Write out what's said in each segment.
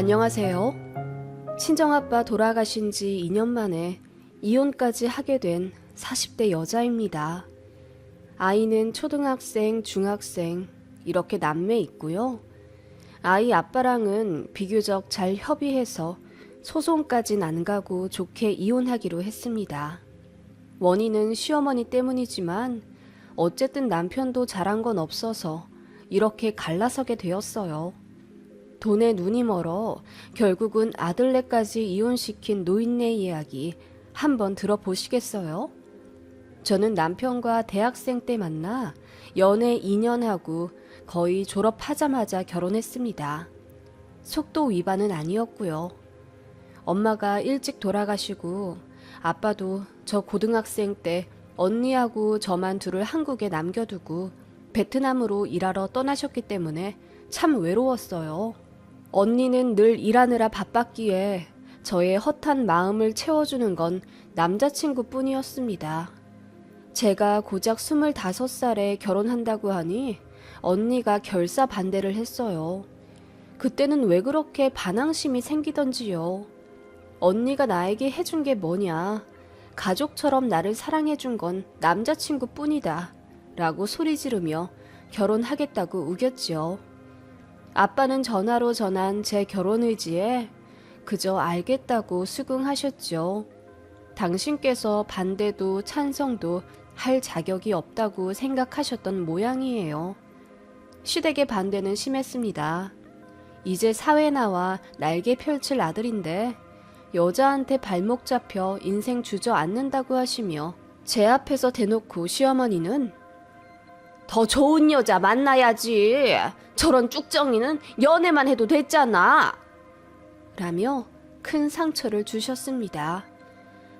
안녕하세요. 친정아빠 돌아가신 지 2년 만에 이혼까지 하게 된 40대 여자입니다. 아이는 초등학생, 중학생 이렇게 남매 있고요. 아이 아빠랑은 비교적 잘 협의해서 소송까진 안 가고 좋게 이혼하기로 했습니다. 원인은 시어머니 때문이지만 어쨌든 남편도 잘한 건 없어서 이렇게 갈라서게 되었어요. 돈에 눈이 멀어 결국은 아들네까지 이혼시킨 노인네 이야기 한번 들어보시겠어요? 저는 남편과 대학생 때 만나 연애 2년 하고 거의 졸업하자마자 결혼했습니다. 속도 위반은 아니었고요. 엄마가 일찍 돌아가시고 아빠도 저 고등학생 때 언니하고 저만 둘을 한국에 남겨두고 베트남으로 일하러 떠나셨기 때문에 참 외로웠어요. 언니는 늘 일하느라 바빴기에 저의 헛한 마음을 채워주는 건 남자친구뿐이었습니다. 제가 고작 25살에 결혼한다고 하니 언니가 결사 반대를 했어요. 그때는 왜 그렇게 반항심이 생기던지요. 언니가 나에게 해준 게 뭐냐. 가족처럼 나를 사랑해준 건 남자친구뿐이다. 라고 소리 지르며 결혼하겠다고 우겼지요. 아빠는 전화로 전한 제 결혼 의지에 그저 알겠다고 수긍하셨죠. 당신께서 반대도 찬성도 할 자격이 없다고 생각하셨던 모양이에요. 시댁의 반대는 심했습니다. 이제 사회 나와 날개 펼칠 아들인데 여자한테 발목 잡혀 인생 주저앉는다고 하시며 제 앞에서 대놓고 시어머니는 더 좋은 여자 만나야지. 저런 쭉정이는 연애만 해도 됐잖아. 라며 큰 상처를 주셨습니다.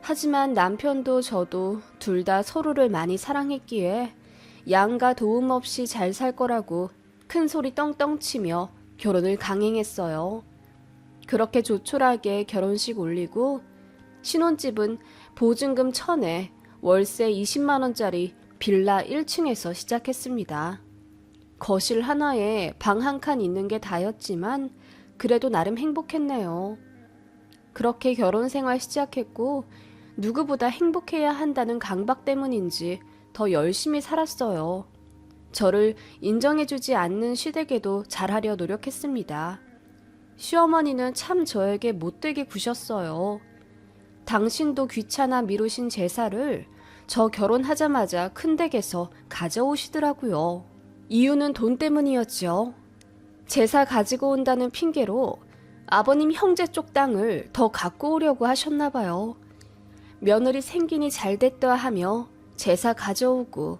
하지만 남편도 저도 둘 다 서로를 많이 사랑했기에 양가 도움 없이 잘 살 거라고 큰 소리 떵떵 치며 결혼을 강행했어요. 그렇게 조촐하게 결혼식 올리고 신혼집은 보증금 1,000에 월세 20만 원짜리 빌라 1층에서 시작했습니다. 거실 하나에 방 한 칸 있는 게 다였지만 그래도 나름 행복했네요. 그렇게 결혼 생활 시작했고 누구보다 행복해야 한다는 강박 때문인지 더 열심히 살았어요. 저를 인정해주지 않는 시댁에도 잘하려 노력했습니다. 시어머니는 참 저에게 못되게 구셨어요. 당신도 귀찮아 미루신 제사를 저 결혼하자마자 큰 댁에서 가져오시더라고요. 이유는 돈 때문이었죠. 제사 가지고 온다는 핑계로 아버님 형제 쪽 땅을 더 갖고 오려고 하셨나 봐요. 며느리 생긴이 잘됐다 하며 제사 가져오고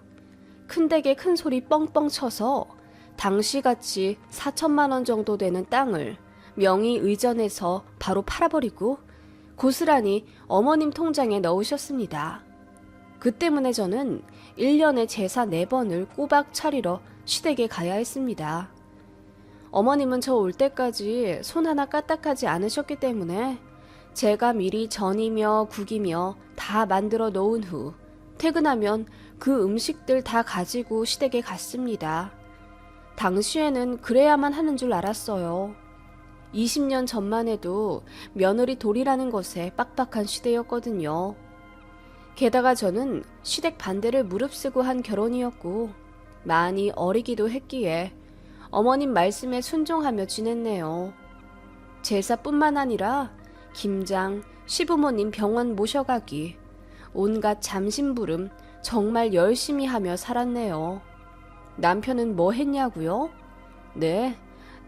큰댁에 큰 소리 뻥뻥 쳐서 당시같이 4천만 원 정도 되는 땅을 명의 의전해서 바로 팔아버리고 고스란히 어머님 통장에 넣으셨습니다. 그 때문에 저는 1년에 제사 4번을 꼬박 차리러 시댁에 가야 했습니다. 어머님은 저 올 때까지 손 하나 까딱하지 않으셨기 때문에 제가 미리 전이며 국이며 다 만들어 놓은 후 퇴근하면 그 음식들 다 가지고 시댁에 갔습니다. 당시에는 그래야만 하는 줄 알았어요. 20년 전만 해도 며느리 돌이라는 것에 빡빡한 시대였거든요. 게다가 저는 시댁 반대를 무릅쓰고 한 결혼이었고 많이 어리기도 했기에 어머님 말씀에 순종하며 지냈네요. 제사뿐만 아니라 김장, 시부모님 병원 모셔가기, 온갖 잠심부름 정말 열심히 하며 살았네요. 남편은 뭐 했냐고요? 네,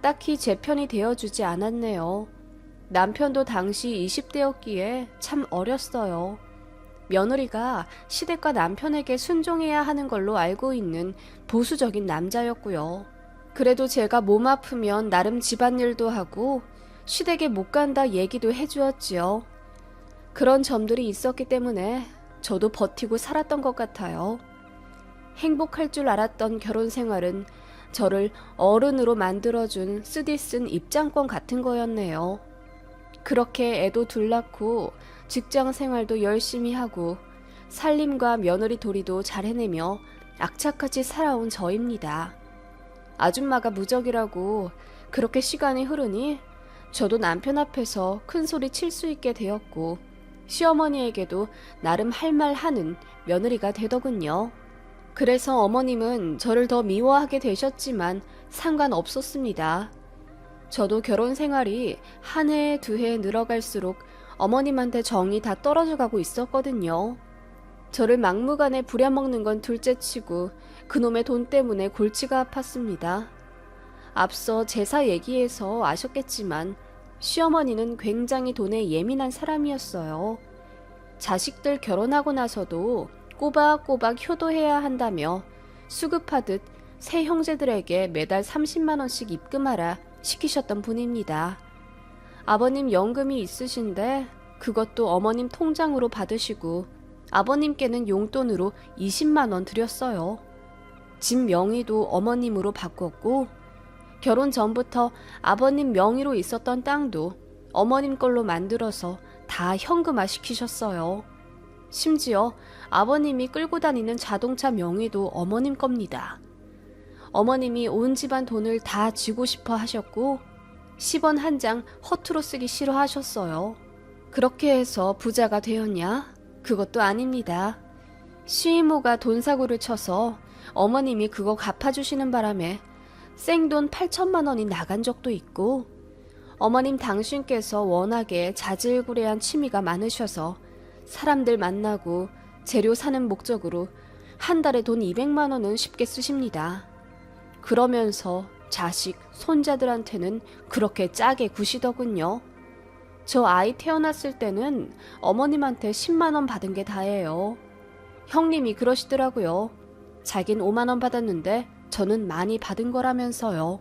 딱히 제 편이 되어주지 않았네요. 남편도 당시 20대였기에 참 어렸어요. 며느리가 시댁과 남편에게 순종해야 하는 걸로 알고 있는 보수적인 남자였고요. 그래도 제가 몸 아프면 나름 집안일도 하고 시댁에 못 간다 얘기도 해주었지요. 그런 점들이 있었기 때문에 저도 버티고 살았던 것 같아요. 행복할 줄 알았던 결혼 생활은 저를 어른으로 만들어준 쓰디쓴 입장권 같은 거였네요. 그렇게 애도 둘 낳고 직장 생활도 열심히 하고 살림과 며느리 도리도 잘 해내며 악착같이 살아온 저입니다. 아줌마가 무적이라고 그렇게 시간이 흐르니 저도 남편 앞에서 큰 소리 칠 수 있게 되었고 시어머니에게도 나름 할 말 하는 며느리가 되더군요. 그래서 어머님은 저를 더 미워하게 되셨지만 상관없었습니다. 저도 결혼 생활이 한 해, 두 해 늘어갈수록 어머님한테 정이 다 떨어져 가고 있었거든요. 저를 막무가내 부려먹는 건 둘째치고 그놈의 돈 때문에 골치가 아팠습니다. 앞서 제사 얘기에서 아셨겠지만 시어머니는 굉장히 돈에 예민한 사람이었어요. 자식들 결혼하고 나서도 꼬박꼬박 효도해야 한다며 수급하듯 새 형제들에게 매달 30만 원씩 입금하라 시키셨던 분입니다. 아버님 연금이 있으신데 그것도 어머님 통장으로 받으시고 아버님께는 용돈으로 20만 원 드렸어요. 집 명의도 어머님으로 바꿨고 결혼 전부터 아버님 명의로 있었던 땅도 어머님 걸로 만들어서 다 현금화 시키셨어요. 심지어 아버님이 끌고 다니는 자동차 명의도 어머님 겁니다. 어머님이 온 집안 돈을 다 쥐고 싶어 하셨고 10원 한 장 허투루 쓰기 싫어하셨어요. 그렇게 해서 부자가 되었냐? 그것도 아닙니다. 시이모가 돈 사고를 쳐서 어머님이 그거 갚아주시는 바람에 생돈 8천만 원이 나간 적도 있고 어머님 당신께서 워낙에 자질구레한 취미가 많으셔서 사람들 만나고 재료 사는 목적으로 한 달에 돈 200만 원은 쉽게 쓰십니다. 그러면서 자식, 손자들한테는 그렇게 짜게 구시더군요. 저 아이 태어났을 때는 어머님한테 10만 원 받은 게 다예요. 형님이 그러시더라고요. 자긴 5만 원 받았는데 저는 많이 받은 거라면서요.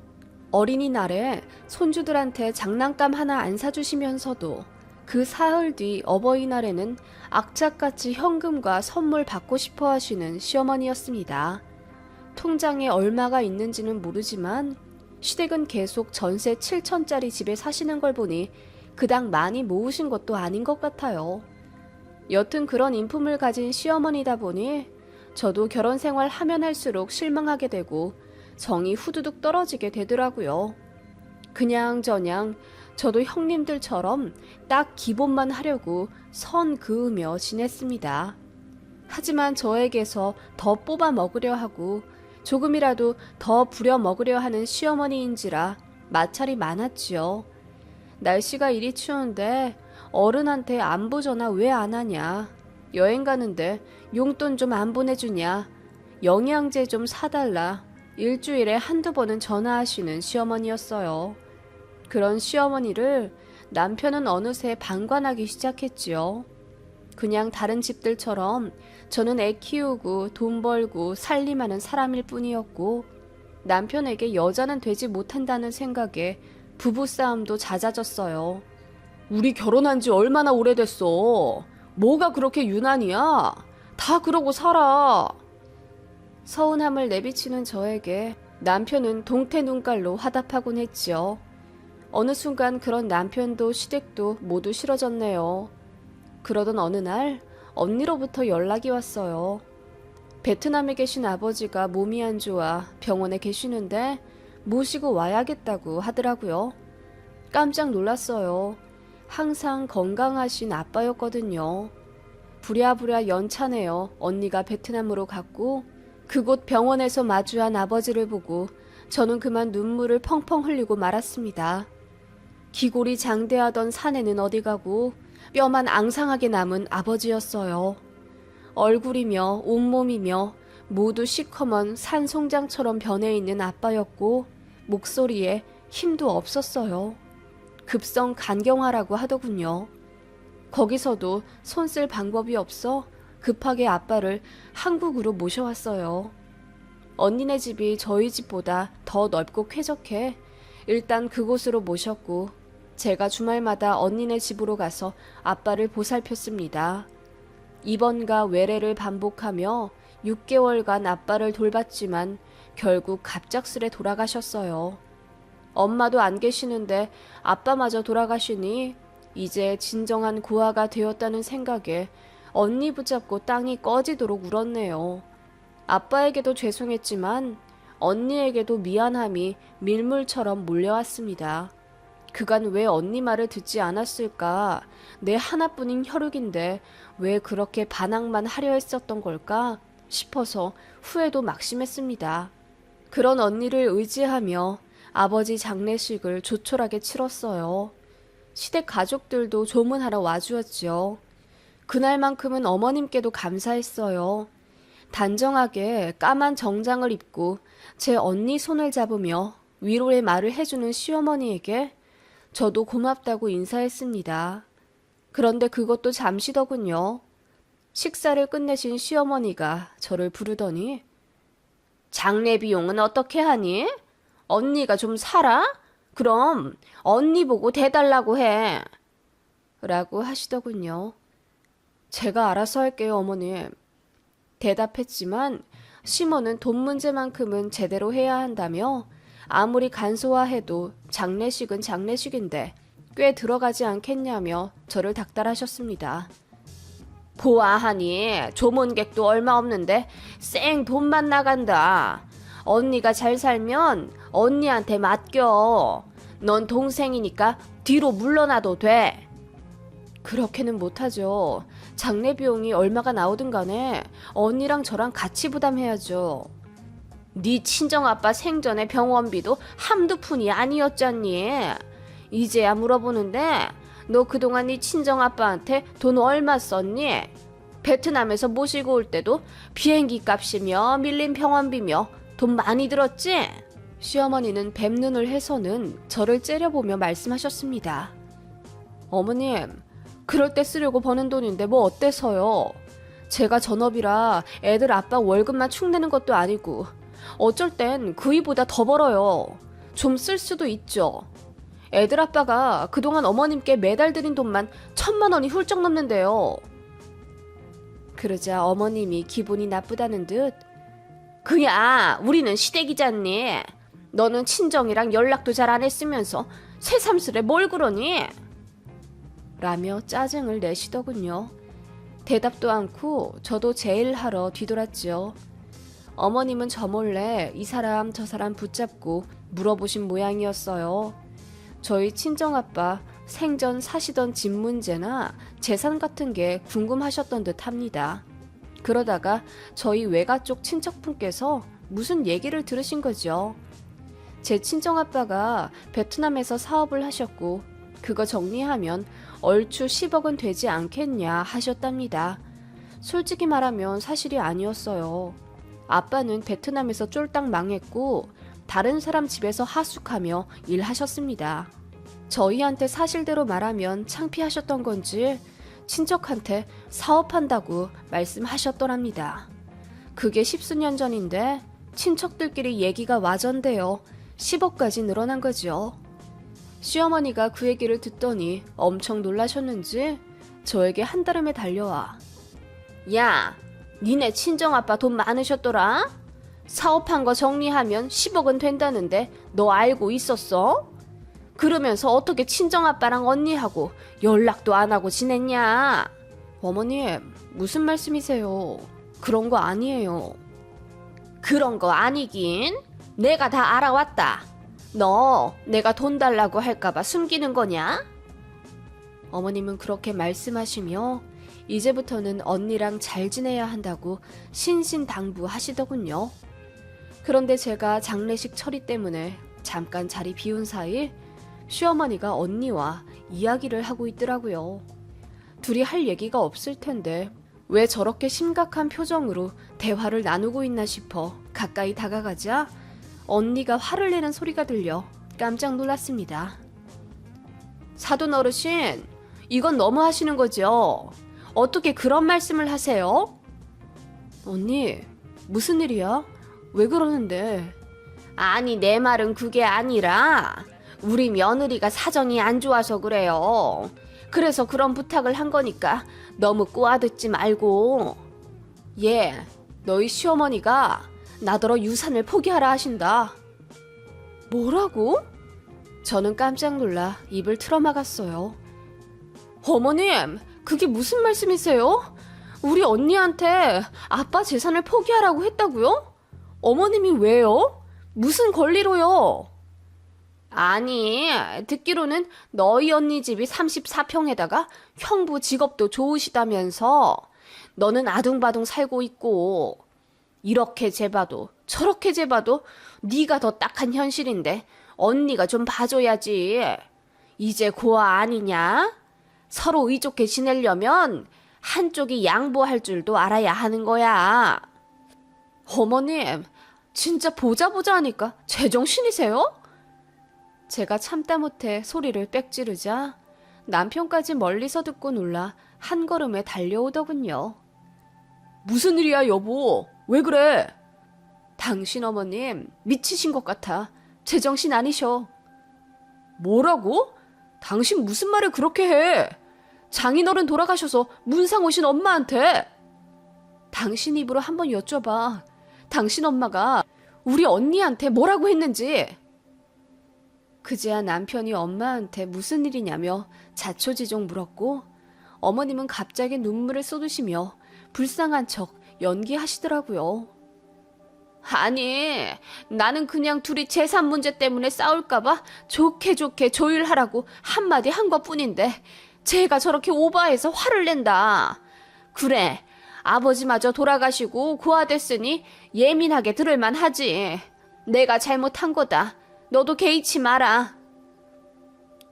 어린이날에 손주들한테 장난감 하나 안 사주시면서도 그 사흘 뒤 어버이날에는 악착같이 현금과 선물 받고 싶어 하시는 시어머니였습니다. 통장에 얼마가 있는지는 모르지만 시댁은 계속 전세 7천짜리 집에 사시는 걸 보니 그닥 많이 모으신 것도 아닌 것 같아요. 여튼 그런 인품을 가진 시어머니다 보니 저도 결혼 생활 하면 할수록 실망하게 되고 정이 후두둑 떨어지게 되더라고요. 그냥저냥 저도 형님들처럼 딱 기본만 하려고 선 그으며 지냈습니다. 하지만 저에게서 더 뽑아 먹으려 하고 조금이라도 더 부려 먹으려 하는 시어머니인지라 마찰이 많았지요. 날씨가 이리 추운데 어른한테 안부 전화 왜 안 하냐? 여행 가는데 용돈 좀 안 보내주냐? 영양제 좀 사달라. 일주일에 한두 번은 전화하시는 시어머니였어요. 그런 시어머니를 남편은 어느새 방관하기 시작했지요. 그냥 다른 집들처럼 저는 애 키우고 돈 벌고 살림하는 사람일 뿐이었고 남편에게 여자는 되지 못한다는 생각에 부부싸움도 잦아졌어요. 우리 결혼한 지 얼마나 오래됐어. 뭐가 그렇게 유난이야? 다 그러고 살아. 서운함을 내비치는 저에게 남편은 동태 눈깔로 화답하곤 했지요. 어느 순간 그런 남편도 시댁도 모두 싫어졌네요. 그러던 어느 날 언니로부터 연락이 왔어요. 베트남에 계신 아버지가 몸이 안 좋아 병원에 계시는데 모시고 와야겠다고 하더라고요. 깜짝 놀랐어요. 항상 건강하신 아빠였거든요. 부랴부랴 연차내어 언니가 베트남으로 갔고 그곳 병원에서 마주한 아버지를 보고 저는 그만 눈물을 펑펑 흘리고 말았습니다. 기골이 장대하던 사내는 어디 가고 뼈만 앙상하게 남은 아버지였어요. 얼굴이며 온몸이며 모두 시커먼 산송장처럼 변해 있는 아빠였고 목소리에 힘도 없었어요. 급성 간경화라고 하더군요. 거기서도 손 쓸 방법이 없어 급하게 아빠를 한국으로 모셔왔어요. 언니네 집이 저희 집보다 더 넓고 쾌적해 일단 그곳으로 모셨고 제가 주말마다 언니네 집으로 가서 아빠를 보살폈습니다. 입원과 외래를 반복하며 6개월간 아빠를 돌봤지만 결국 갑작스레 돌아가셨어요. 엄마도 안 계시는데 아빠마저 돌아가시니 이제 진정한 고아가 되었다는 생각에 언니 붙잡고 땅이 꺼지도록 울었네요. 아빠에게도 죄송했지만 언니에게도 미안함이 밀물처럼 몰려왔습니다. 그간 왜 언니 말을 듣지 않았을까? 내 하나뿐인 혈육인데 왜 그렇게 반항만 하려 했었던 걸까? 싶어서 후회도 막심했습니다. 그런 언니를 의지하며 아버지 장례식을 조촐하게 치렀어요. 시댁 가족들도 조문하러 와주었지요. 그날만큼은 어머님께도 감사했어요. 단정하게 까만 정장을 입고 제 언니 손을 잡으며 위로의 말을 해주는 시어머니에게 저도 고맙다고 인사했습니다. 그런데 그것도 잠시더군요. 식사를 끝내신 시어머니가 저를 부르더니 장례 비용은 어떻게 하니? 언니가 좀 살아? 그럼 언니 보고 대달라고 해. 라고 하시더군요. 제가 알아서 할게요, 어머님. 대답했지만 시모는 돈 문제만큼은 제대로 해야 한다며 아무리 간소화해도 장례식은 장례식인데 꽤 들어가지 않겠냐며 저를 닥달하셨습니다. 보아하니 조문객도 얼마 없는데 쌩 돈만 나간다. 언니가 잘 살면 언니한테 맡겨. 넌 동생이니까 뒤로 물러나도 돼. 그렇게는 못하죠. 장례 비용이 얼마가 나오든 간에 언니랑 저랑 같이 부담해야죠. 네 친정아빠 생전에 병원비도 한두 푼이 아니었잖니. 이제야 물어보는데 너 그동안 네 친정아빠한테 돈 얼마 썼니? 베트남에서 모시고 올 때도 비행기 값이며 밀린 병원비며 돈 많이 들었지? 시어머니는 뱀눈을 해서는 저를 째려보며 말씀하셨습니다. 어머님, 그럴 때 쓰려고 버는 돈인데 뭐 어때서요? 제가 전업이라 애들 아빠 월급만 축 내는 것도 아니고 어쩔 땐 그이보다 더 벌어요. 좀 쓸 수도 있죠. 애들 아빠가 그동안 어머님께 매달 드린 돈만 1,000만 원이 훌쩍 넘는데요. 그러자 어머님이 기분이 나쁘다는 듯 그야 우리는 시댁이잖니. 너는 친정이랑 연락도 잘 안 했으면서 새삼스레 뭘 그러니? 라며 짜증을 내시더군요. 대답도 않고 저도 제 일 하러 뒤돌았지요. 어머님은 저 몰래 이 사람 저 사람 붙잡고 물어보신 모양이었어요. 저희 친정아빠 생전 사시던 집 문제나 재산 같은 게 궁금하셨던 듯 합니다. 그러다가 저희 외가 쪽 친척분께서 무슨 얘기를 들으신 거죠. 제 친정아빠가 베트남에서 사업을 하셨고 그거 정리하면 얼추 10억은 되지 않겠냐 하셨답니다. 솔직히 말하면 사실이 아니었어요. 아빠는 베트남에서 쫄딱 망했고 다른 사람 집에서 하숙하며 일하셨습니다. 저희한테 사실대로 말하면 창피하셨던 건지 친척한테 사업한다고 말씀하셨더랍니다. 그게 10수년 전인데 친척들끼리 얘기가 와전되어 10억까지 늘어난 거죠. 시어머니가 그 얘기를 듣더니 엄청 놀라셨는지 저에게 한달음에 달려와 야, 니네 친정아빠 돈 많으셨더라? 사업한 거 정리하면 10억은 된다는데 너 알고 있었어? 그러면서 어떻게 친정아빠랑 언니하고 연락도 안 하고 지냈냐? 어머님, 무슨 말씀이세요? 그런 거 아니에요. 그런 거 아니긴? 내가 다 알아왔다. 너 내가 돈 달라고 할까봐 숨기는 거냐? 어머님은 그렇게 말씀하시며 이제부터는 언니랑 잘 지내야 한다고 신신당부하시더군요. 그런데 제가 장례식 처리 때문에 잠깐 자리 비운 사이 시어머니가 언니와 이야기를 하고 있더라고요. 둘이 할 얘기가 없을 텐데 왜 저렇게 심각한 표정으로 대화를 나누고 있나 싶어 가까이 다가가자 언니가 화를 내는 소리가 들려 깜짝 놀랐습니다. 사돈 어르신, 이건 너무 하시는 거죠? 어떻게 그런 말씀을 하세요? 언니, 무슨 일이야? 왜 그러는데? 아니, 내 말은 그게 아니라 우리 며느리가 사정이 안 좋아서 그래요. 그래서 그런 부탁을 한 거니까 너무 꼬아듣지 말고. 예, 너희 시어머니가 나더러 유산을 포기하라 하신다. 뭐라고? 저는 깜짝 놀라 입을 틀어막았어요. 어머님, 그게 무슨 말씀이세요? 우리 언니한테 아빠 재산을 포기하라고 했다고요? 어머님이 왜요? 무슨 권리로요? 아니, 듣기로는 너희 언니 집이 34평에다가 형부 직업도 좋으시다면서 너는 아둥바둥 살고 있고 이렇게 재봐도 저렇게 재봐도 네가 더 딱한 현실인데 언니가 좀 봐줘야지. 이제 고아 아니냐? 서로 의좋게 지내려면 한쪽이 양보할 줄도 알아야 하는 거야. 어머님, 진짜 보자 보자 하니까 제정신이세요? 제가 참다 못해 소리를 빽 지르자 남편까지 멀리서 듣고 놀라 한 걸음에 달려오더군요. 무슨 일이야, 여보? 왜 그래? 당신 어머님 미치신 것 같아. 제정신 아니셔. 뭐라고? 당신 무슨 말을 그렇게 해? 장인어른 돌아가셔서 문상 오신 엄마한테. 당신 입으로 한번 여쭤봐. 당신 엄마가 우리 언니한테 뭐라고 했는지. 그제야 남편이 엄마한테 무슨 일이냐며 자초지종 물었고 어머님은 갑자기 눈물을 쏟으시며 불쌍한 척 연기하시더라고요. 아니, 나는 그냥 둘이 재산 문제 때문에 싸울까봐 좋게 좋게 조율하라고 한마디 한 것뿐인데 쟤가 저렇게 오바해서 화를 낸다. 그래, 아버지마저 돌아가시고 고아됐으니 예민하게 들을만 하지. 내가 잘못한 거다. 너도 개의치 마라.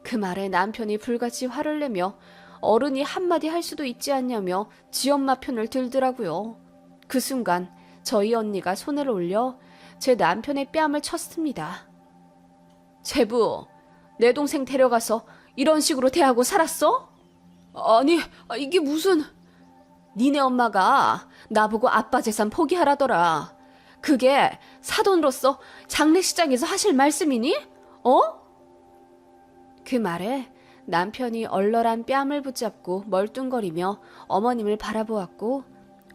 그 말에 남편이 불같이 화를 내며 어른이 한마디 할 수도 있지 않냐며 지엄마 편을 들더라고요. 그 순간 저희 언니가 손을 올려 제 남편의 뺨을 쳤습니다. 제부, 내 동생 데려가서 이런 식으로 대하고 살았어? 아니, 이게 무슨... 니네 엄마가 나보고 아빠 재산 포기하라더라. 그게 사돈으로서 장례식장에서 하실 말씀이니? 어? 그 말에 남편이 얼얼한 뺨을 붙잡고 멀뚱거리며 어머님을 바라보았고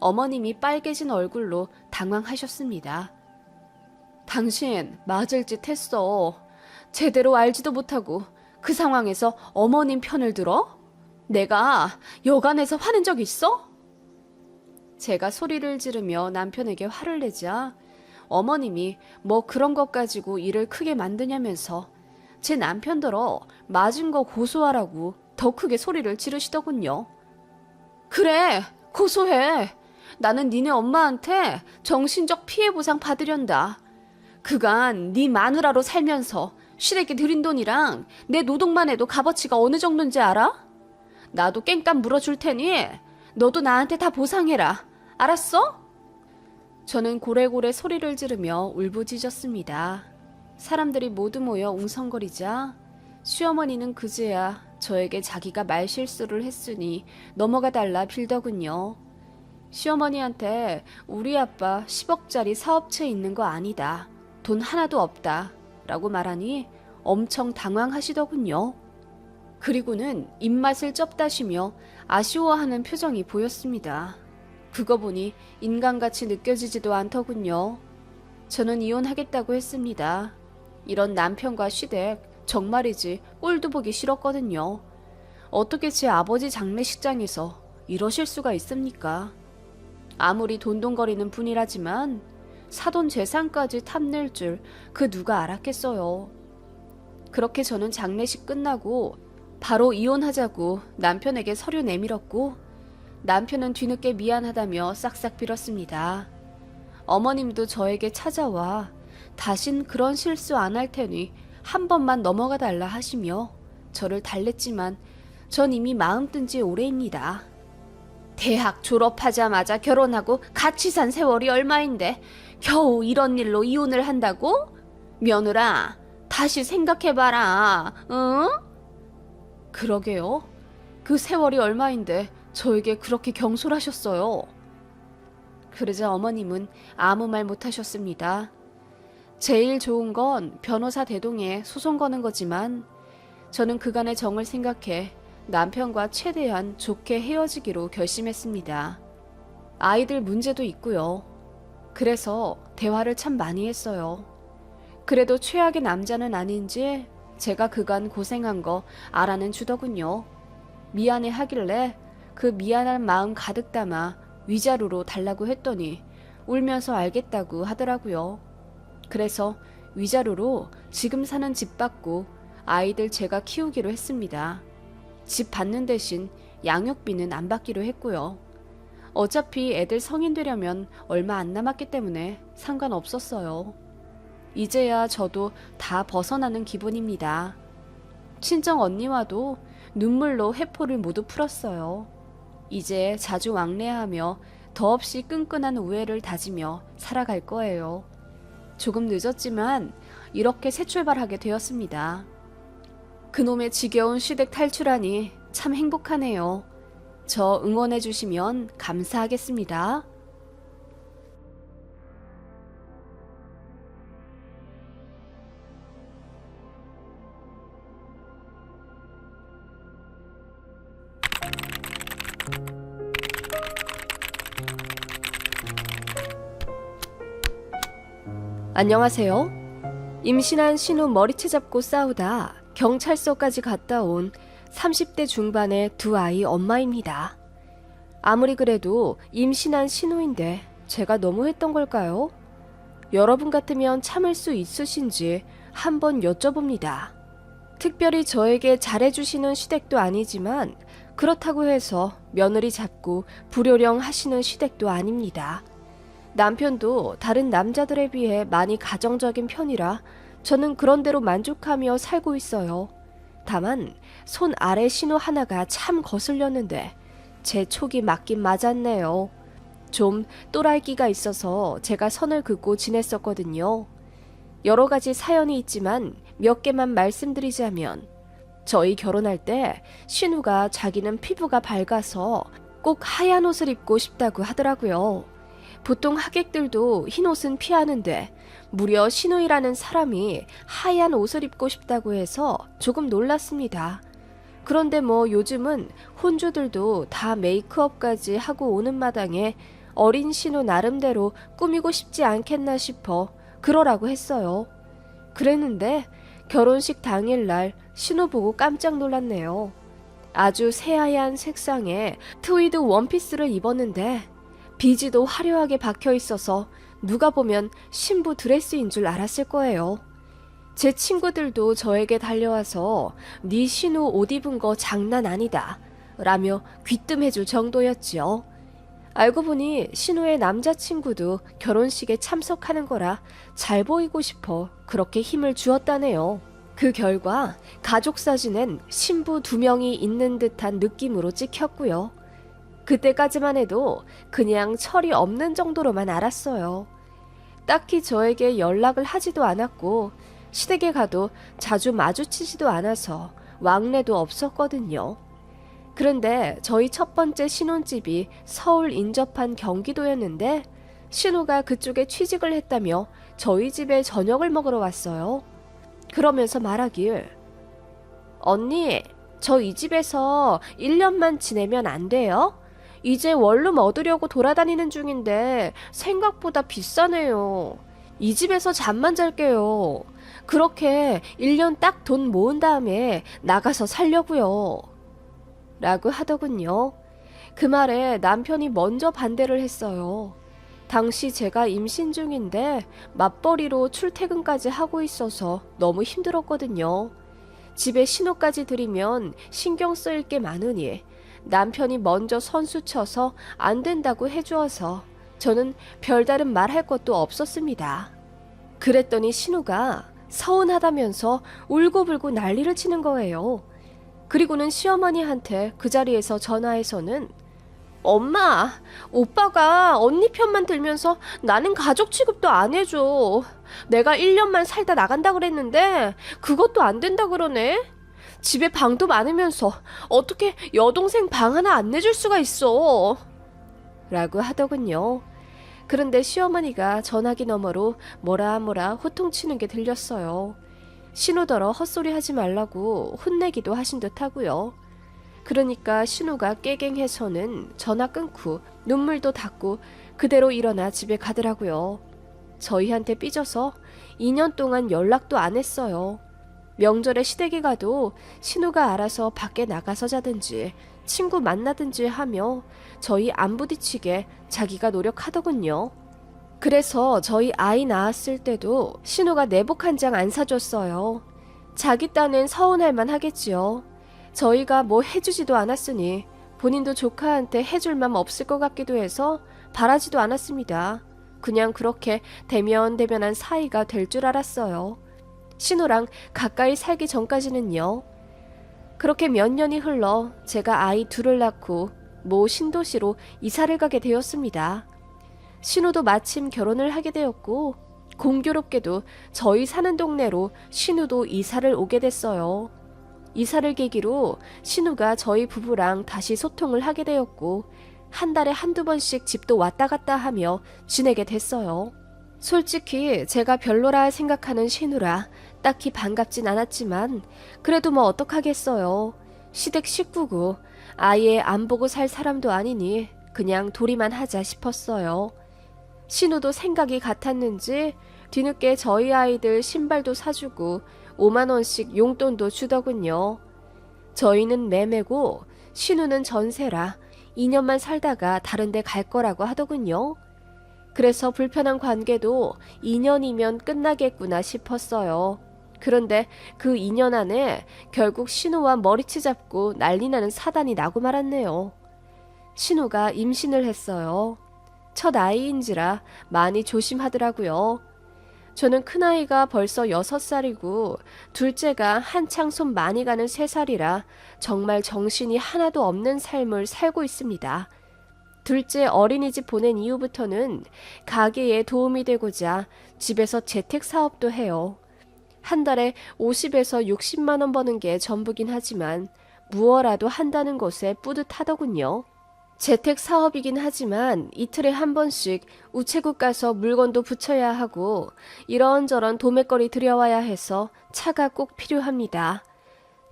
어머님이 빨개진 얼굴로 당황하셨습니다. 당신 맞을 짓 했어. 제대로 알지도 못하고 그 상황에서 어머님 편을 들어? 내가 여간해서 화낸 적 있어? 제가 소리를 지르며 남편에게 화를 내자 어머님이 뭐 그런 것 가지고 일을 크게 만드냐면서 제 남편더러 맞은 거 고소하라고 더 크게 소리를 지르시더군요. 그래, 고소해. 나는 니네 엄마한테 정신적 피해 보상 받으련다. 그간 네 마누라로 살면서 시댁에 들인 돈이랑 내 노동만 해도 값어치가 어느 정도인지 알아? 나도 깽값 물어줄 테니 너도 나한테 다 보상해라. 알았어? 저는 고래고래 소리를 지르며 울부짖었습니다. 사람들이 모두 모여 웅성거리자 시어머니는 그제야 저에게 자기가 말실수를 했으니 넘어가 달라 빌더군요. 시어머니한테 우리 아빠 10억짜리 사업체 있는 거 아니다. 돈 하나도 없다. 라고 말하니 엄청 당황하시더군요. 그리고는 입맛을 쩝다시며 아쉬워하는 표정이 보였습니다. 그거 보니 인간같이 느껴지지도 않더군요. 저는 이혼하겠다고 했습니다. 이런 남편과 시댁 정말이지 꼴도 보기 싫었거든요. 어떻게 제 아버지 장례식장에서 이러실 수가 있습니까? 아무리 돈돈거리는 분이라지만 사돈 재산까지 탐낼 줄 그 누가 알았겠어요. 그렇게 저는 장례식 끝나고 바로 이혼하자고 남편에게 서류 내밀었고 남편은 뒤늦게 미안하다며 싹싹 빌었습니다. 어머님도 저에게 찾아와 다신 그런 실수 안 할 테니 한 번만 넘어가 달라 하시며 저를 달랬지만 전 이미 마음 뜬 지 오래입니다. 대학 졸업하자마자 결혼하고 같이 산 세월이 얼마인데 겨우 이런 일로 이혼을 한다고? 며느라, 다시 생각해봐라, 응? 그러게요. 그 세월이 얼마인데 저에게 그렇게 경솔하셨어요. 그러자 어머님은 아무 말 못하셨습니다. 제일 좋은 건 변호사 대동에 소송 거는 거지만 저는 그간의 정을 생각해 남편과 최대한 좋게 헤어지기로 결심했습니다. 아이들 문제도 있고요. 그래서 대화를 참 많이 했어요. 그래도 최악의 남자는 아닌지 제가 그간 고생한 거 알아는 주더군요. 미안해 하길래 그 미안한 마음 가득 담아 위자료로 달라고 했더니 울면서 알겠다고 하더라고요. 그래서 위자료로 지금 사는 집 받고 아이들 제가 키우기로 했습니다. 집 받는 대신 양육비는 안 받기로 했고요. 어차피 애들 성인 되려면 얼마 안 남았기 때문에 상관없었어요. 이제야 저도 다 벗어나는 기분입니다. 친정 언니와도 눈물로 회포를 모두 풀었어요. 이제 자주 왕래하며 더없이 끈끈한 우애를 다지며 살아갈 거예요. 조금 늦었지만 이렇게 새 출발하게 되었습니다. 그놈의 지겨운 시댁 탈출하니 참 행복하네요. 저 응원해 주시면 감사하겠습니다. 안녕하세요. 임신한 신우 머리채 잡고 싸우다 경찰서까지 갔다 온 30대 중반의 두 아이 엄마입니다. 아무리 그래도 임신한 신우인데 제가 너무했던 걸까요? 여러분 같으면 참을 수 있으신지 한번 여쭤봅니다. 특별히 저에게 잘해주시는 시댁도 아니지만 그렇다고 해서 며느리 잡고 불효령 하시는 시댁도 아닙니다. 남편도 다른 남자들에 비해 많이 가정적인 편이라 저는 그런대로 만족하며 살고 있어요. 다만 손 아래 신호 하나가 참 거슬렸는데 제 촉이 맞긴 맞았네요. 좀 또라이기가 있어서 제가 선을 긋고 지냈었거든요. 여러 가지 사연이 있지만 몇 개만 말씀드리자면 저희 결혼할 때 신우가 자기는 피부가 밝아서 꼭 하얀 옷을 입고 싶다고 하더라고요. 보통 하객들도 흰 옷은 피하는데 무려 신우이라는 사람이 하얀 옷을 입고 싶다고 해서 조금 놀랐습니다. 그런데 뭐 요즘은 혼주들도 다 메이크업까지 하고 오는 마당에 어린 신우 나름대로 꾸미고 싶지 않겠나 싶어 그러라고 했어요. 그랬는데 결혼식 당일날 신우 보고 깜짝 놀랐네요. 아주 새하얀 색상의 트위드 원피스를 입었는데 비지도 화려하게 박혀 있어서 누가 보면 신부 드레스인 줄 알았을 거예요. 제 친구들도 저에게 달려와서 네 신우 옷 입은 거 장난 아니다 라며 귀뜸해줄 정도였지요. 알고 보니 신우의 남자친구도 결혼식에 참석하는 거라 잘 보이고 싶어 그렇게 힘을 주었다네요. 그 결과 가족 사진엔 신부 2명이 있는 듯한 느낌으로 찍혔고요. 그때까지만 해도 그냥 철이 없는 정도로만 알았어요. 딱히 저에게 연락을 하지도 않았고 시댁에 가도 자주 마주치지도 않아서 왕래도 없었거든요. 그런데 저희 첫 번째 신혼집이 서울 인접한 경기도였는데 신우가 그쪽에 취직을 했다며 저희 집에 저녁을 먹으러 왔어요. 그러면서 말하길, 언니, 저 이 집에서 1년만 지내면 안 돼요? 이제 원룸 얻으려고 돌아다니는 중인데 생각보다 비싸네요. 이 집에서 잠만 잘게요. 그렇게 1년 딱 돈 모은 다음에 나가서 살려고요. 라고 하더군요. 그 말에 남편이 먼저 반대를 했어요. 당시 제가 임신 중인데 맞벌이로 출퇴근까지 하고 있어서 너무 힘들었거든요. 집에 신호까지 들이면 신경 쓰일 게 많으니 남편이 먼저 선수 쳐서 안 된다고 해주어서 저는 별다른 말할 것도 없었습니다. 그랬더니 신우가 서운하다면서 울고불고 난리를 치는 거예요. 그리고는 시어머니한테 그 자리에서 전화해서는 엄마, 오빠가 언니 편만 들면서 나는 가족 취급도 안 해줘. 내가 1년만 살다 나간다 그랬는데 그것도 안 된다 그러네. 집에 방도 많으면서 어떻게 여동생 방 하나 안 내줄 수가 있어. 라고 하더군요. 그런데 시어머니가 전화기 너머로 뭐라 호통치는 게 들렸어요. 신우더러 헛소리 하지 말라고 혼내기도 하신 듯 하고요. 그러니까 신우가 깨갱해서는 전화 끊고 눈물도 닦고 그대로 일어나 집에 가더라고요. 저희한테 삐져서 2년 동안 연락도 안 했어요. 명절에 시댁에 가도 신우가 알아서 밖에 나가서 자든지 친구 만나든지 하며 저희 안 부딪히게 자기가 노력하더군요. 그래서 저희 아이 낳았을 때도 신우가 내복 한 장 안 사줬어요. 자기 딴엔 서운할만 하겠지요. 저희가 뭐 해주지도 않았으니 본인도 조카한테 해줄 맘 없을 것 같기도 해서 바라지도 않았습니다. 그냥 그렇게 대면대면한 사이가 될 줄 알았어요. 신우랑 가까이 살기 전까지는요. 그렇게 몇 년이 흘러 제가 아이 둘을 낳고 모 신도시로 이사를 가게 되었습니다. 신우도 마침 결혼을 하게 되었고 공교롭게도 저희 사는 동네로 신우도 이사를 오게 됐어요. 이사를 계기로 신우가 저희 부부랑 다시 소통을 하게 되었고 한 달에 한두 번씩 집도 왔다 갔다 하며 지내게 됐어요. 솔직히 제가 별로라 생각하는 신우라 딱히 반갑진 않았지만 그래도 뭐 어떡하겠어요. 시댁 식구고 아예 안 보고 살 사람도 아니니 그냥 도리만 하자 싶었어요. 신우도 생각이 같았는지 뒤늦게 저희 아이들 신발도 사주고 5만 원씩 용돈도 주더군요. 저희는 매매고 신우는 전세라 2년만 살다가 다른 데 갈 거라고 하더군요. 그래서 불편한 관계도 2년이면 끝나겠구나 싶었어요. 그런데 그 2년 안에 결국 신우와 머리채 잡고 난리 나는 사단이 나고 말았네요. 신우가 임신을 했어요. 첫 아이인지라 많이 조심하더라고요. 저는 큰아이가 벌써 6살이고 둘째가 한창 손 많이 가는 3살이라 정말 정신이 하나도 없는 삶을 살고 있습니다. 둘째 어린이집 보낸 이후부터는 가게에 도움이 되고자 집에서 재택 사업도 해요. 한 달에 50에서 60만 원 버는 게 전부긴 하지만 무엇라도 한다는 것에 뿌듯하더군요. 재택 사업이긴 하지만 이틀에 한 번씩 우체국 가서 물건도 붙여야 하고 이런저런 도매거리 들여와야 해서 차가 꼭 필요합니다.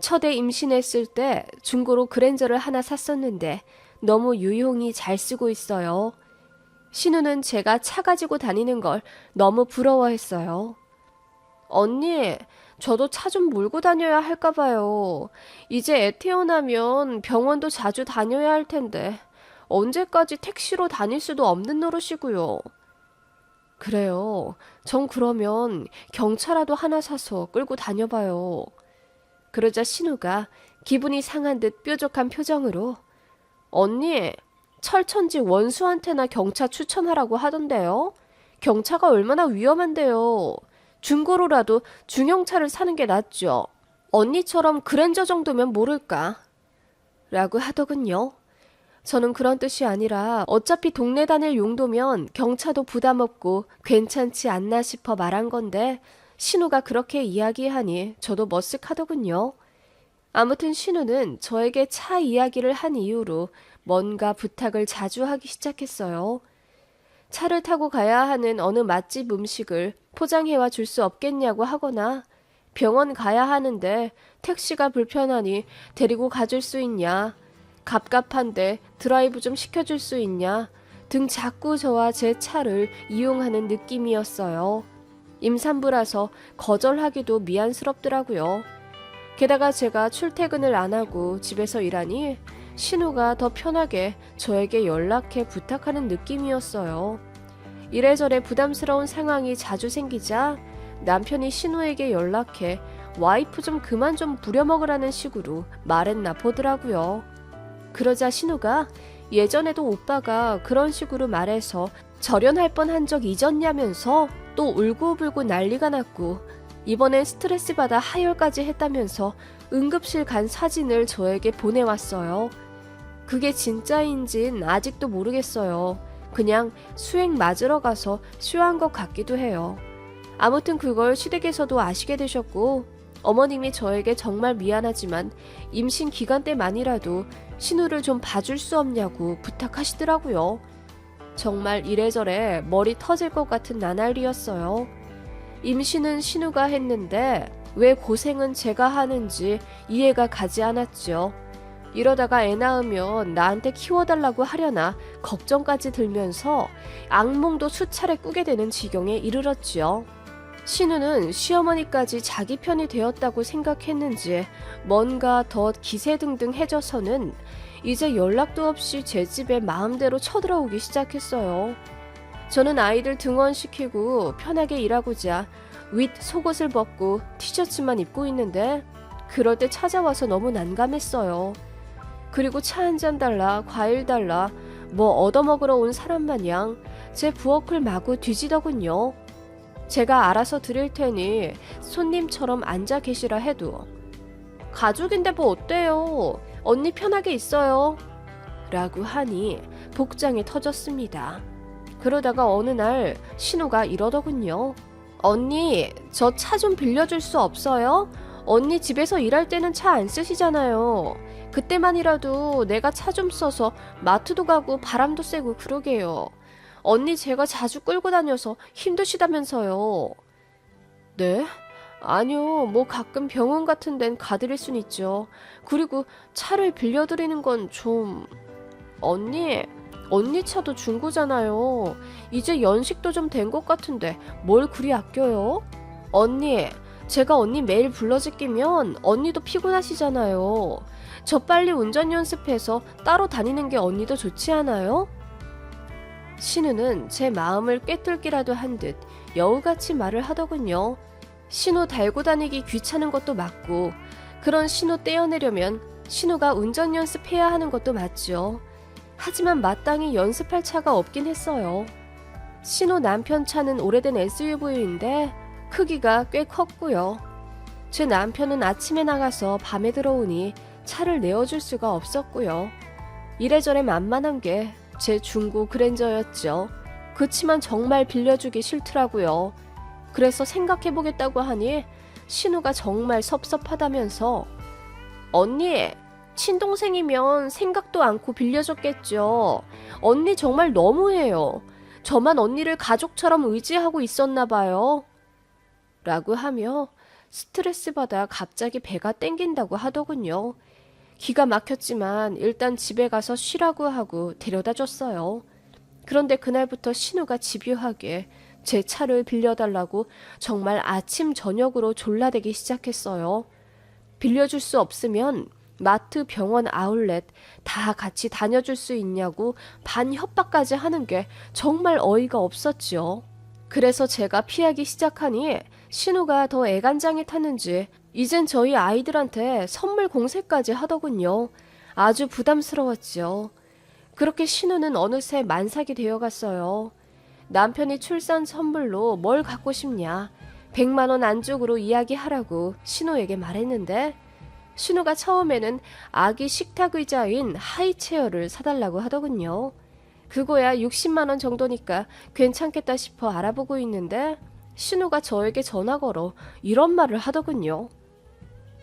첫애 임신했을 때 중고로 그랜저를 하나 샀었는데 너무 유용히 잘 쓰고 있어요. 신우는 제가 차 가지고 다니는 걸 너무 부러워했어요. 언니, 저도 차 좀 몰고 다녀야 할까 봐요. 이제 애 태어나면 병원도 자주 다녀야 할 텐데 언제까지 택시로 다닐 수도 없는 노릇이고요. 그래요. 전 그러면 경차라도 하나 사서 끌고 다녀봐요. 그러자 신우가 기분이 상한 듯 뾰족한 표정으로 언니, 철천지 원수한테나 경차 추천하라고 하던데요. 경차가 얼마나 위험한데요. 중고로라도 중형차를 사는 게 낫죠. 언니처럼 그랜저 정도면 모를까? 라고 하더군요. 저는 그런 뜻이 아니라 어차피 동네 다닐 용도면 경차도 부담 없고 괜찮지 않나 싶어 말한 건데 신우가 그렇게 이야기하니 저도 머쓱하더군요. 아무튼 신우는 저에게 차 이야기를 한 이후로 뭔가 부탁을 자주 하기 시작했어요. 차를 타고 가야 하는 어느 맛집 음식을 포장해와 줄 수 없겠냐고 하거나 병원 가야 하는데 택시가 불편하니 데리고 가줄 수 있냐, 갑갑한데 드라이브 좀 시켜줄 수 있냐 등 자꾸 저와 제 차를 이용하는 느낌이었어요. 임산부라서 거절하기도 미안스럽더라고요. 게다가 제가 출퇴근을 안 하고 집에서 일하니 신우가 더 편하게 저에게 연락해 부탁하는 느낌이었어요. 이래저래 부담스러운 상황이 자주 생기자 남편이 신우에게 연락해 와이프 좀 그만 좀 부려먹으라는 식으로 말했나 보더라고요. 그러자 신우가 예전에도 오빠가 그런 식으로 말해서 절연할 뻔한 적 잊었냐면서 또 울고불고 난리가 났고 이번엔 스트레스 받아 하혈까지 했다면서 응급실 간 사진을 저에게 보내왔어요. 그게 진짜인진 아직도 모르겠어요. 그냥 수액 맞으러 가서 쇼한 것 같기도 해요. 아무튼 그걸 시댁에서도 아시게 되셨고 어머님이 저에게 정말 미안하지만 임신 기간 때만이라도 신우를 좀 봐줄 수 없냐고 부탁하시더라고요. 정말 이래저래 머리 터질 것 같은 나날이었어요. 임신은 신우가 했는데 왜 고생은 제가 하는지 이해가 가지 않았죠. 이러다가 애 낳으면 나한테 키워달라고 하려나 걱정까지 들면서 악몽도 수차례 꾸게 되는 지경에 이르렀지요. 신우는 시어머니까지 자기 편이 되었다고 생각했는지 뭔가 더 기세등등해져서는 이제 연락도 없이 제 집에 마음대로 쳐들어오기 시작했어요. 저는 아이들 등원시키고 편하게 일하고자 윗 속옷을 벗고 티셔츠만 입고 있는데 그럴 때 찾아와서 너무 난감했어요. 그리고 차 한 잔 달라, 과일 달라, 뭐 얻어먹으러 온 사람 마냥 제 부엌을 마구 뒤지더군요. 제가 알아서 드릴 테니 손님처럼 앉아 계시라 해도 가족인데 뭐 어때요? 언니 편하게 있어요. 라고 하니 복장이 터졌습니다. 그러다가 어느 날 신우가 이러더군요. 언니, 저 차 좀 빌려줄 수 없어요? 언니 집에서 일할 때는 차 안 쓰시잖아요. 그때만이라도 내가 차 좀 써서 마트도 가고 바람도 쐬고 그러게요. 언니 제가 자주 끌고 다녀서 힘드시다면서요. 네? 아니요, 뭐 가끔 병원 같은 데는 가드릴 순 있죠. 그리고 차를 빌려드리는 건 좀... 언니 차도 중고잖아요. 이제 연식도 좀 된 것 같은데 뭘 그리 아껴요? 언니, 제가 언니 매일 불러제끼면 언니도 피곤하시잖아요. 저 빨리 운전 연습해서 따로 다니는 게 언니도 좋지 않아요? 신우는 제 마음을 꿰뚫기라도 한 듯 여우같이 말을 하더군요. 신우 달고 다니기 귀찮은 것도 맞고 그런 신우 떼어내려면 신우가 운전 연습해야 하는 것도 맞죠. 하지만 마땅히 연습할 차가 없긴 했어요. 신우 남편 차는 오래된 SUV인데 크기가 꽤 컸고요. 제 남편은 아침에 나가서 밤에 들어오니 차를 내어줄 수가 없었고요. 이래저래 만만한 게 제 중고 그랜저였죠. 그치만 정말 빌려주기 싫더라고요. 그래서 생각해보겠다고 하니 신우가 정말 섭섭하다면서 언니, 친동생이면 생각도 않고 빌려줬겠죠. 언니 정말 너무해요. 저만 언니를 가족처럼 의지하고 있었나 봐요. 라고 하며 스트레스 받아 갑자기 배가 땡긴다고 하더군요. 기가 막혔지만 일단 집에 가서 쉬라고 하고 데려다 줬어요. 그런데 그날부터 신우가 집요하게 제 차를 빌려달라고 정말 아침 저녁으로 졸라대기 시작했어요. 빌려줄 수 없으면 마트, 병원, 아울렛 다 같이 다녀줄 수 있냐고 반 협박까지 하는 게 정말 어이가 없었지요. 그래서 제가 피하기 시작하니 신우가 더 애간장이 탔는지 이젠 저희 아이들한테 선물 공세까지 하더군요. 아주 부담스러웠죠. 그렇게 신우는 어느새 만삭이 되어갔어요. 남편이 출산 선물로 뭘 갖고 싶냐 100만 원 안쪽으로 이야기하라고 신우에게 말했는데 신우가 처음에는 아기 식탁 의자인 하이체어를 사달라고 하더군요. 그거야 60만 원 정도니까 괜찮겠다 싶어 알아보고 있는데 신우가 저에게 전화 걸어 이런 말을 하더군요.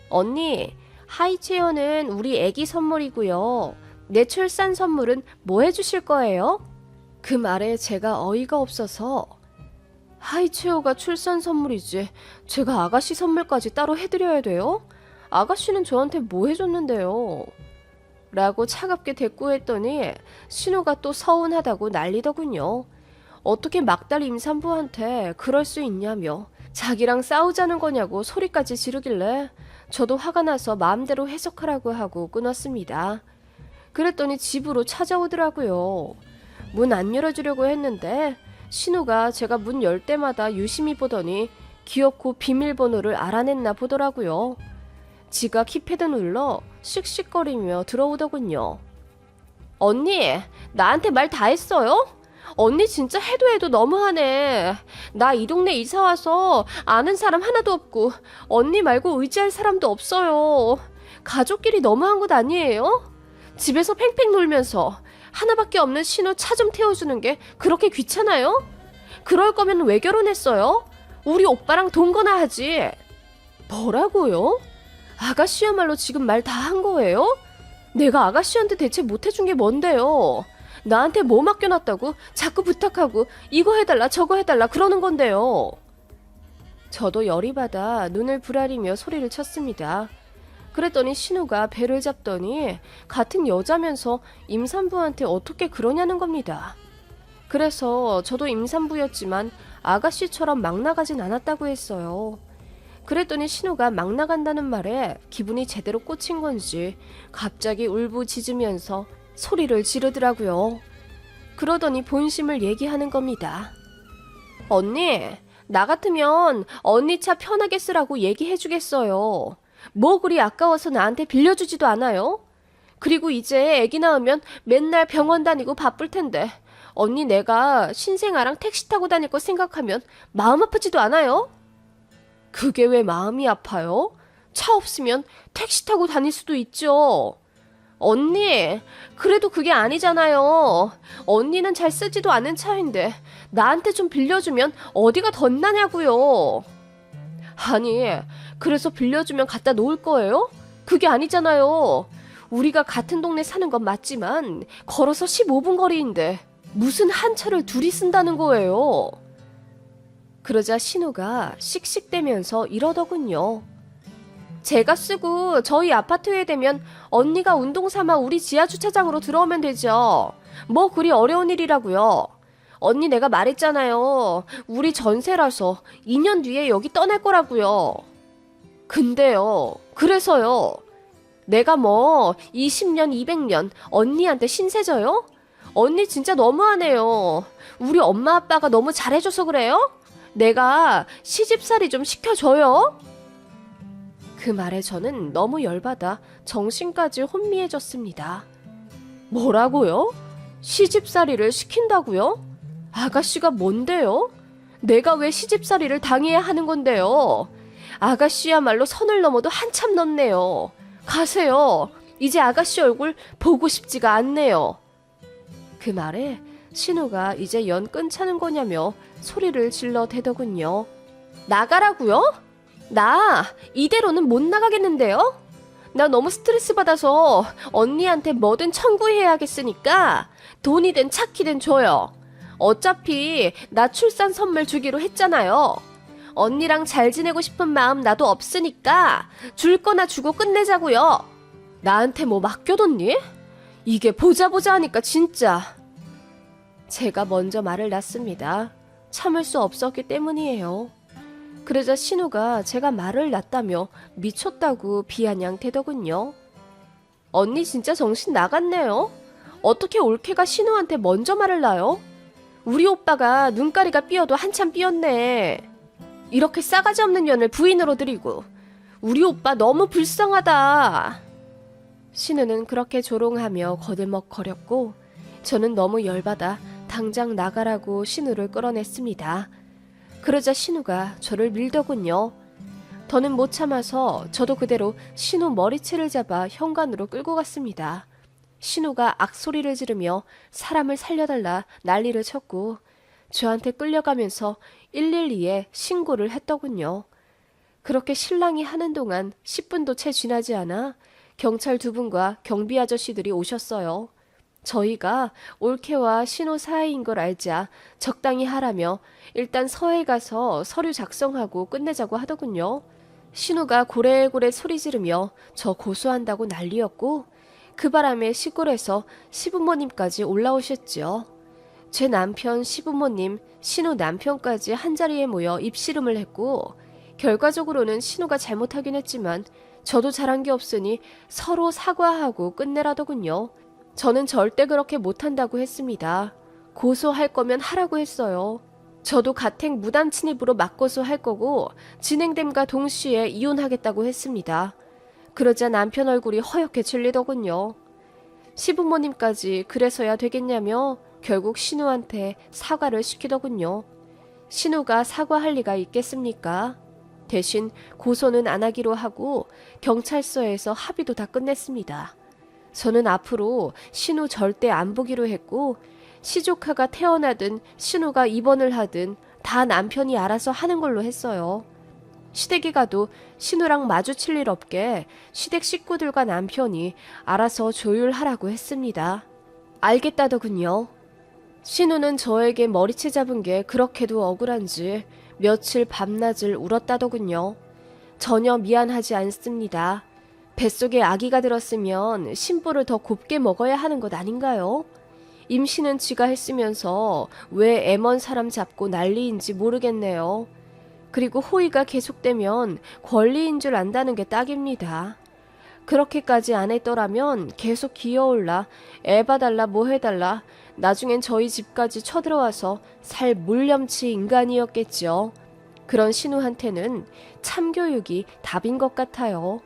언니, 하이체어는 우리 애기 선물이고요. 내 출산 선물은 뭐 해주실 거예요? 그 말에 제가 어이가 없어서 하이체어가 출산 선물이지 제가 아가씨 선물까지 따로 해드려야 돼요? 아가씨는 저한테 뭐 해줬는데요? 라고 차갑게 대꾸했더니 신우가 또 서운하다고 난리더군요. 어떻게 막달 임산부한테 그럴 수 있냐며 자기랑 싸우자는 거냐고 소리까지 지르길래 저도 화가 나서 마음대로 해석하라고 하고 끊었습니다. 그랬더니 집으로 찾아오더라고요. 문 안 열어주려고 했는데 신우가 제가 문 열 때마다 유심히 보더니 기어코 비밀번호를 알아냈나 보더라고요. 지가 키패드 눌러 씩씩거리며 들어오더군요. 언니, 나한테 말 다 했어요? 언니 진짜 해도 너무하네. 나 이 동네 이사 와서 아는 사람 하나도 없고 언니 말고 의지할 사람도 없어요. 가족끼리 너무한 것 아니에요? 집에서 팽팽 놀면서 하나밖에 없는 신우 차 좀 태워주는 게 그렇게 귀찮아요? 그럴 거면 왜 결혼했어요? 우리 오빠랑 동거나 하지. 뭐라고요? 아가씨야말로 지금 말 다 한 거예요? 내가 아가씨한테 대체 못해준 게 뭔데요? 나한테 뭐 맡겨놨다고 자꾸 부탁하고 이거 해달라 저거 해달라 그러는 건데요. 저도 열이 받아 눈을 부라리며 소리를 쳤습니다. 그랬더니 신우가 배를 잡더니 같은 여자면서 임산부한테 어떻게 그러냐는 겁니다. 그래서 저도 임산부였지만 아가씨처럼 막 나가진 않았다고 했어요. 그랬더니 신우가 막 나간다는 말에 기분이 제대로 꽂힌 건지 갑자기 울부짖으면서 소리를 지르더라고요. 그러더니 본심을 얘기하는 겁니다. 언니, 나 같으면 언니 차 편하게 쓰라고 얘기해주겠어요. 뭐 그리 아까워서 나한테 빌려주지도 않아요? 그리고 이제 애기 낳으면 맨날 병원 다니고 바쁠 텐데 언니 내가 신생아랑 택시 타고 다닐 거 생각하면 마음 아프지도 않아요? 그게 왜 마음이 아파요? 차 없으면 택시 타고 다닐 수도 있죠. 언니, 그래도 그게 아니잖아요. 언니는 잘 쓰지도 않은 차인데 나한테 좀 빌려주면 어디가 덧나냐고요. 아니, 그래서 빌려주면 갖다 놓을 거예요? 그게 아니잖아요. 우리가 같은 동네 사는 건 맞지만 걸어서 15분 거리인데 무슨 한 차를 둘이 쓴다는 거예요. 그러자 신우가 씩씩대면서 이러더군요. 제가 쓰고 저희 아파트에 되면 언니가 운동 삼아 우리 지하 주차장으로 들어오면 되죠. 뭐 그리 어려운 일이라고요. 언니 내가 말했잖아요. 우리 전세라서 2년 뒤에 여기 떠날 거라고요. 근데요. 그래서요. 내가 뭐 20년 200년 언니한테 신세져요? 언니 진짜 너무하네요. 우리 엄마 아빠가 너무 잘해줘서 그래요? 내가 시집살이 좀 시켜줘요? 그 말에 저는 너무 열받아 정신까지 혼미해졌습니다. 뭐라고요? 시집살이를 시킨다고요? 아가씨가 뭔데요? 내가 왜 시집살이를 당해야 하는 건데요? 아가씨야말로 선을 넘어도 한참 넘네요. 가세요. 이제 아가씨 얼굴 보고 싶지가 않네요. 그 말에 신우가 이제 연 끊자는 거냐며 소리를 질러 대더군요. 나가라고요? 나 이대로는 못 나가겠는데요? 나 너무 스트레스 받아서 언니한테 뭐든 청구해야겠으니까 돈이든 차키든 줘요. 어차피 나 출산 선물 주기로 했잖아요. 언니랑 잘 지내고 싶은 마음 나도 없으니까 줄 거나 주고 끝내자고요. 나한테 뭐 맡겨뒀니? 이게 보자 하니까 진짜. 제가 먼저 말을 놨습니다. 참을 수 없었기 때문이에요. 그러자 신우가 제가 말을 놨다며 미쳤다고 비아냥대더군요. 언니 진짜 정신 나갔네요. 어떻게 올케가 신우한테 먼저 말을 놔요? 우리 오빠가 눈가리가 삐어도 한참 삐었네. 이렇게 싸가지 없는 년을 부인으로 들이고 우리 오빠 너무 불쌍하다. 신우는 그렇게 조롱하며 거들먹거렸고 저는 너무 열받아 당장 나가라고 신우를 끌어냈습니다. 그러자 신우가 저를 밀더군요. 더는 못 참아서 저도 그대로 신우 머리채를 잡아 현관으로 끌고 갔습니다. 신우가 악소리를 지르며 사람을 살려달라 난리를 쳤고 저한테 끌려가면서 112에 신고를 했더군요. 그렇게 신랑이 하는 동안 10분도 채 지나지 않아 경찰 2분과 경비 아저씨들이 오셨어요. 저희가 올케와 신우 사이인 걸 알자 적당히 하라며 일단 서에 가서 서류 작성하고 끝내자고 하더군요. 신우가 고래고래 소리 지르며 저 고소한다고 난리였고 그 바람에 시골에서 시부모님까지 올라오셨죠. 제 남편 시부모님, 신우 남편까지 한자리에 모여 입씨름을 했고 결과적으로는 신우가 잘못하긴 했지만 저도 잘한 게 없으니 서로 사과하고 끝내라더군요. 저는 절대 그렇게 못한다고 했습니다. 고소할 거면 하라고 했어요. 저도 가택 무단 침입으로 맞고소할 거고 진행됨과 동시에 이혼하겠다고 했습니다. 그러자 남편 얼굴이 허옇게 질리더군요. 시부모님까지 그래서야 되겠냐며 결국 신우한테 사과를 시키더군요. 신우가 사과할 리가 있겠습니까? 대신 고소는 안 하기로 하고 경찰서에서 합의도 다 끝냈습니다. 저는 앞으로 신우 절대 안 보기로 했고 시조카가 태어나든 신우가 입원을 하든 다 남편이 알아서 하는 걸로 했어요. 시댁에 가도 신우랑 마주칠 일 없게 시댁 식구들과 남편이 알아서 조율하라고 했습니다. 알겠다더군요. 신우는 저에게 머리채 잡은 게 그렇게도 억울한지 며칠 밤낮을 울었다더군요. 전혀 미안하지 않습니다. 뱃속에 아기가 들었으면 신부를 더 곱게 먹어야 하는 것 아닌가요? 임신은 지가 했으면서 왜 애먼 사람 잡고 난리인지 모르겠네요. 그리고 호의가 계속되면 권리인 줄 안다는 게 딱입니다. 그렇게까지 안 했더라면 계속 기어올라 애 봐달라 뭐 해달라 나중엔 저희 집까지 쳐들어와서 살 물렴치 인간이었겠죠. 그런 신우한테는 참교육이 답인 것 같아요.